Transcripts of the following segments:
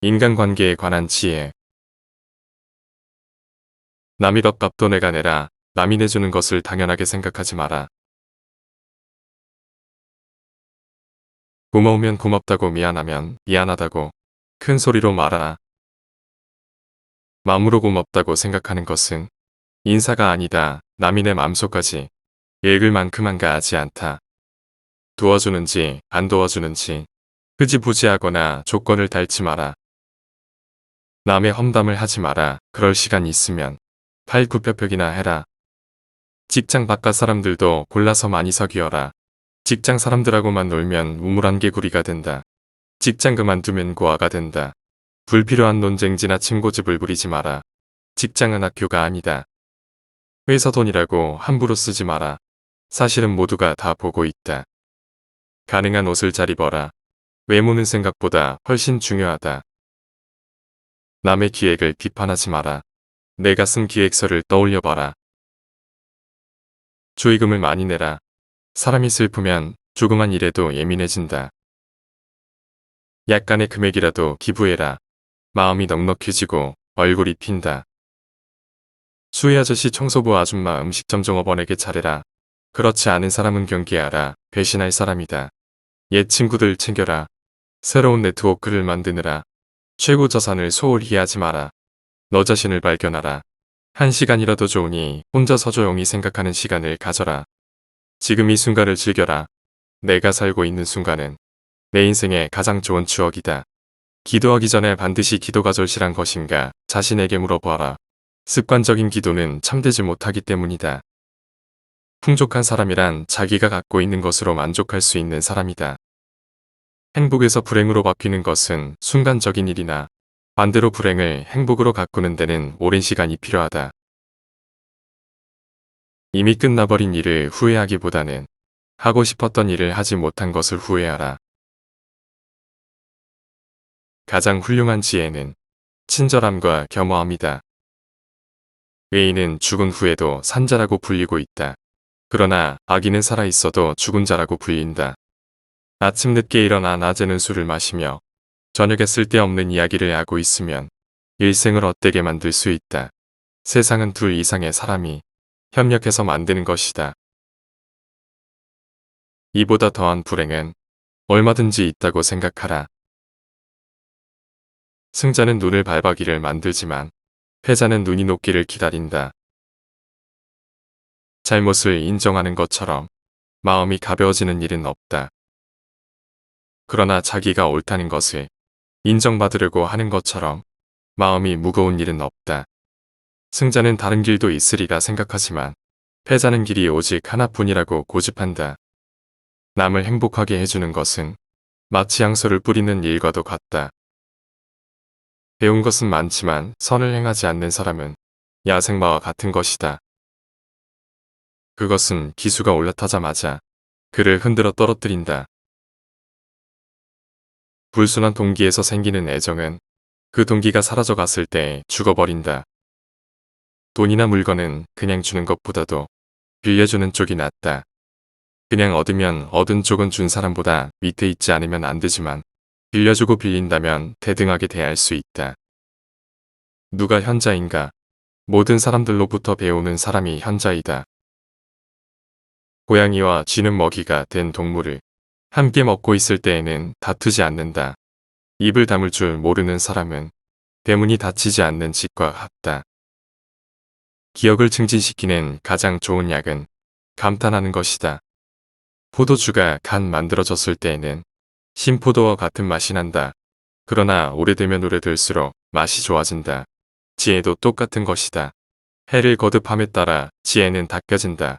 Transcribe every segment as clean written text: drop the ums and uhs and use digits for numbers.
인간관계에 관한 지혜. 남이 덮밥도 내가 내라. 남이 내주는 것을 당연하게 생각하지 마라. 고마우면 고맙다고 미안하면 미안하다고 큰 소리로 말하라. 마음으로 고맙다고 생각하는 것은 인사가 아니다. 남이 내 마음속까지 읽을 만큼 한가하지 않다. 도와주는지 안 도와주는지 흐지부지하거나 조건을 달지 마라. 남의 험담을 하지 마라. 그럴 시간 있으면 팔굽혀펴기나 해라. 직장 바깥 사람들도 골라서 많이 사귀어라. 직장 사람들하고만 놀면 우물안 개구리가 된다. 직장 그만두면 고아가 된다. 불필요한 논쟁지나 친고집을 부리지 마라. 직장은 학교가 아니다. 회사 돈이라고 함부로 쓰지 마라. 사실은 모두가 다 보고 있다. 가능한 옷을 잘 입어라. 외모는 생각보다 훨씬 중요하다. 남의 기획을 비판하지 마라. 내가 쓴 기획서를 떠올려봐라. 조의금을 많이 내라. 사람이 슬프면 조그만 일에도 예민해진다. 약간의 금액이라도 기부해라. 마음이 넉넉해지고 얼굴이 핀다. 수혜 아저씨 청소부 아줌마 음식점 종업원에게 잘해라. 그렇지 않은 사람은 경계하라. 배신할 사람이다. 옛 친구들 챙겨라. 새로운 네트워크를 만드느라 최고 자산을 소홀히 하지 마라. 너 자신을 발견하라. 한 시간이라도 좋으니 혼자서 조용히 생각하는 시간을 가져라. 지금 이 순간을 즐겨라. 내가 살고 있는 순간은 내 인생의 가장 좋은 추억이다. 기도하기 전에 반드시 기도가 절실한 것인가 자신에게 물어보아라. 습관적인 기도는 참되지 못하기 때문이다. 풍족한 사람이란 자기가 갖고 있는 것으로 만족할 수 있는 사람이다. 행복에서 불행으로 바뀌는 것은 순간적인 일이나 반대로 불행을 행복으로 가꾸는 데는 오랜 시간이 필요하다. 이미 끝나버린 일을 후회하기보다는 하고 싶었던 일을 하지 못한 것을 후회하라. 가장 훌륭한 지혜는 친절함과 겸허함이다. 의인은 죽은 후에도 산자라고 불리고 있다. 그러나 악인은 살아있어도 죽은 자라고 불린다. 아침 늦게 일어나 낮에는 술을 마시며 저녁에 쓸데없는 이야기를 하고 있으면 일생을 헛되게 만들 수 있다. 세상은 둘 이상의 사람이 협력해서 만드는 것이다. 이보다 더한 불행은 얼마든지 있다고 생각하라. 승자는 눈을 발박이를 만들지만 패자는 눈이 녹기를 기다린다. 잘못을 인정하는 것처럼 마음이 가벼워지는 일은 없다. 그러나 자기가 옳다는 것을 인정받으려고 하는 것처럼 마음이 무거운 일은 없다. 승자는 다른 길도 있으리라 생각하지만 패자는 길이 오직 하나뿐이라고 고집한다. 남을 행복하게 해주는 것은 마치 향수를 뿌리는 일과도 같다. 배운 것은 많지만 선을 행하지 않는 사람은 야생마와 같은 것이다. 그것은 기수가 올라타자마자 그를 흔들어 떨어뜨린다. 불순한 동기에서 생기는 애정은 그 동기가 사라져갔을 때 죽어버린다. 돈이나 물건은 그냥 주는 것보다도 빌려주는 쪽이 낫다. 그냥 얻으면 얻은 쪽은 준 사람보다 밑에 있지 않으면 안 되지만 빌려주고 빌린다면 대등하게 대할 수 있다. 누가 현자인가? 모든 사람들로부터 배우는 사람이 현자이다. 고양이와 쥐는 먹이가 된 동물을 함께 먹고 있을 때에는 다투지 않는다. 입을 다물 줄 모르는 사람은 대문이 닫히지 않는 집과 같다. 기억을 증진시키는 가장 좋은 약은 감탄하는 것이다. 포도주가 간 만들어졌을 때에는 신포도와 같은 맛이 난다. 그러나 오래되면 오래될수록 맛이 좋아진다. 지혜도 똑같은 것이다. 해를 거듭함에 따라 지혜는 닦여진다.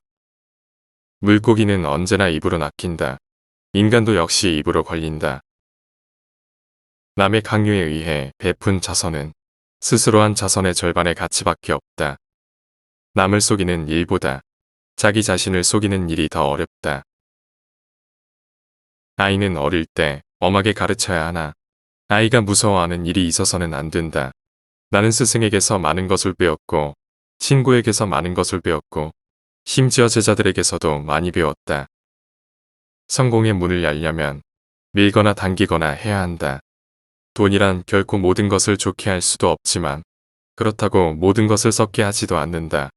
물고기는 언제나 입으로 낚인다. 인간도 역시 입으로 걸린다. 남의 강요에 의해 베푼 자선은 스스로 한 자선의 절반의 가치밖에 없다. 남을 속이는 일보다 자기 자신을 속이는 일이 더 어렵다. 아이는 어릴 때 엄하게 가르쳐야 하나. 아이가 무서워하는 일이 있어서는 안 된다. 나는 스승에게서 많은 것을 배웠고 친구에게서 많은 것을 배웠고 심지어 제자들에게서도 많이 배웠다. 성공의 문을 열려면 밀거나 당기거나 해야 한다. 돈이란 결코 모든 것을 좋게 할 수도 없지만 그렇다고 모든 것을 썩게 하지도 않는다.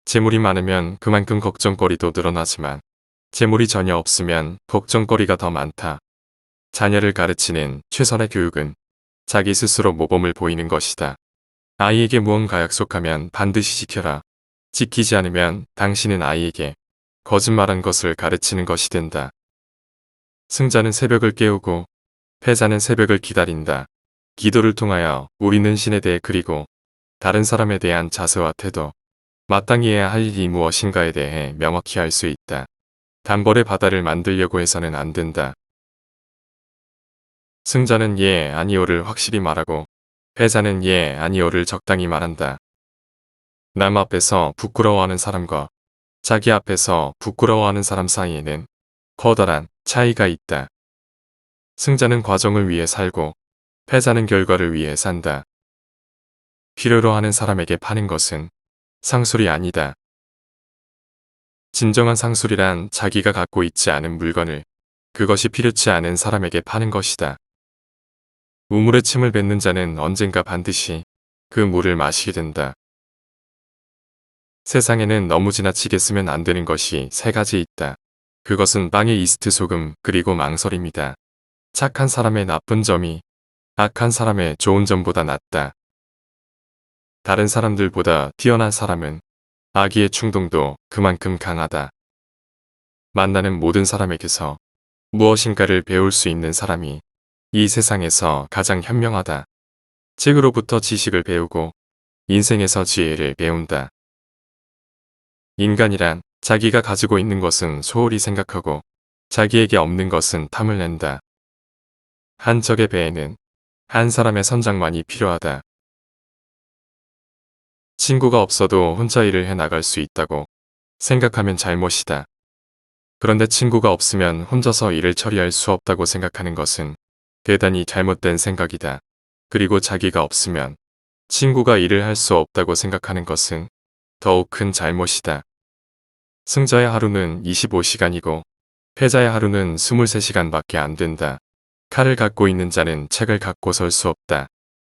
재물이 많으면 그만큼 걱정거리도 늘어나지만 재물이 전혀 없으면 걱정거리가 더 많다. 자녀를 가르치는 최선의 교육은 자기 스스로 모범을 보이는 것이다. 아이에게 무언가 약속하면 반드시 지켜라. 지키지 않으면 당신은 아이에게 거짓말한 것을 가르치는 것이 된다. 승자는 새벽을 깨우고 패자는 새벽을 기다린다. 기도를 통하여 우리는 신에 대해 그리고 다른 사람에 대한 자세와 태도, 마땅히 해야 할 일이 무엇인가에 대해 명확히 알 수 있다. 단벌의 바다를 만들려고 해서는 안 된다. 승자는 예, 아니오를 확실히 말하고 패자는 예, 아니오를 적당히 말한다. 남 앞에서 부끄러워하는 사람과 자기 앞에서 부끄러워하는 사람 사이에는 커다란 차이가 있다. 승자는 과정을 위해 살고 패자는 결과를 위해 산다. 필요로 하는 사람에게 파는 것은 상술이 아니다. 진정한 상술이란 자기가 갖고 있지 않은 물건을 그것이 필요치 않은 사람에게 파는 것이다. 우물에 침을 뱉는 자는 언젠가 반드시 그 물을 마시게 된다. 세상에는 너무 지나치게 쓰면 안 되는 것이 세 가지 있다. 그것은 빵의 이스트 소금 그리고 망설임이다. 착한 사람의 나쁜 점이 악한 사람의 좋은 점보다 낫다. 다른 사람들보다 뛰어난 사람은 악의의 충동도 그만큼 강하다. 만나는 모든 사람에게서 무엇인가를 배울 수 있는 사람이 이 세상에서 가장 현명하다. 책으로부터 지식을 배우고 인생에서 지혜를 배운다. 인간이란 자기가 가지고 있는 것은 소홀히 생각하고 자기에게 없는 것은 탐을 낸다. 한 척의 배에는 한 사람의 선장만이 필요하다. 친구가 없어도 혼자 일을 해 나갈 수 있다고 생각하면 잘못이다. 그런데 친구가 없으면 혼자서 일을 처리할 수 없다고 생각하는 것은 대단히 잘못된 생각이다. 그리고 자기가 없으면 친구가 일을 할 수 없다고 생각하는 것은 더욱 큰 잘못이다. 승자의 하루는 25시간이고 패자의 하루는 23시간밖에 안 된다. 칼을 갖고 있는 자는 책을 갖고 설 수 없다.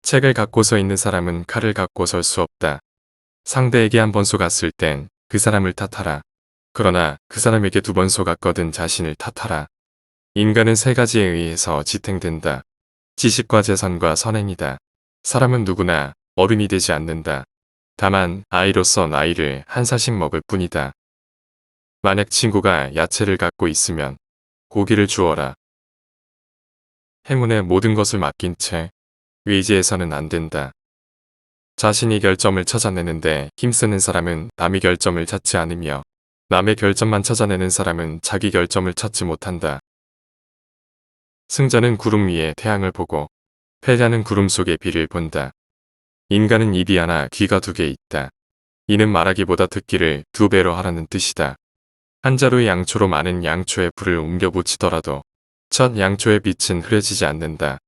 책을 갖고 서 있는 사람은 칼을 갖고 설 수 없다. 상대에게 한 번 쏘갔을 땐 그 사람을 탓하라. 그러나 그 사람에게 두 번 쏘갔거든 자신을 탓하라. 인간은 세 가지에 의해서 지탱된다. 지식과 재산과 선행이다. 사람은 누구나 어른이 되지 않는다. 다만 아이로서 나이를 한 살씩 먹을 뿐이다. 만약 친구가 야채를 갖고 있으면 고기를 주어라. 행운에 모든 것을 맡긴 채 의지해서는 안 된다. 자신이 결점을 찾아내는데 힘쓰는 사람은 남의 결점을 찾지 않으며 남의 결점만 찾아내는 사람은 자기 결점을 찾지 못한다. 승자는 구름 위에 태양을 보고 패자는 구름 속의 비를 본다. 인간은 입이 하나 귀가 두 개 있다. 이는 말하기보다 듣기를 두 배로 하라는 뜻이다. 한 자루의 양초로 많은 양초에 불을 옮겨 붙이더라도 첫 양초의 빛은 흐려지지 않는다.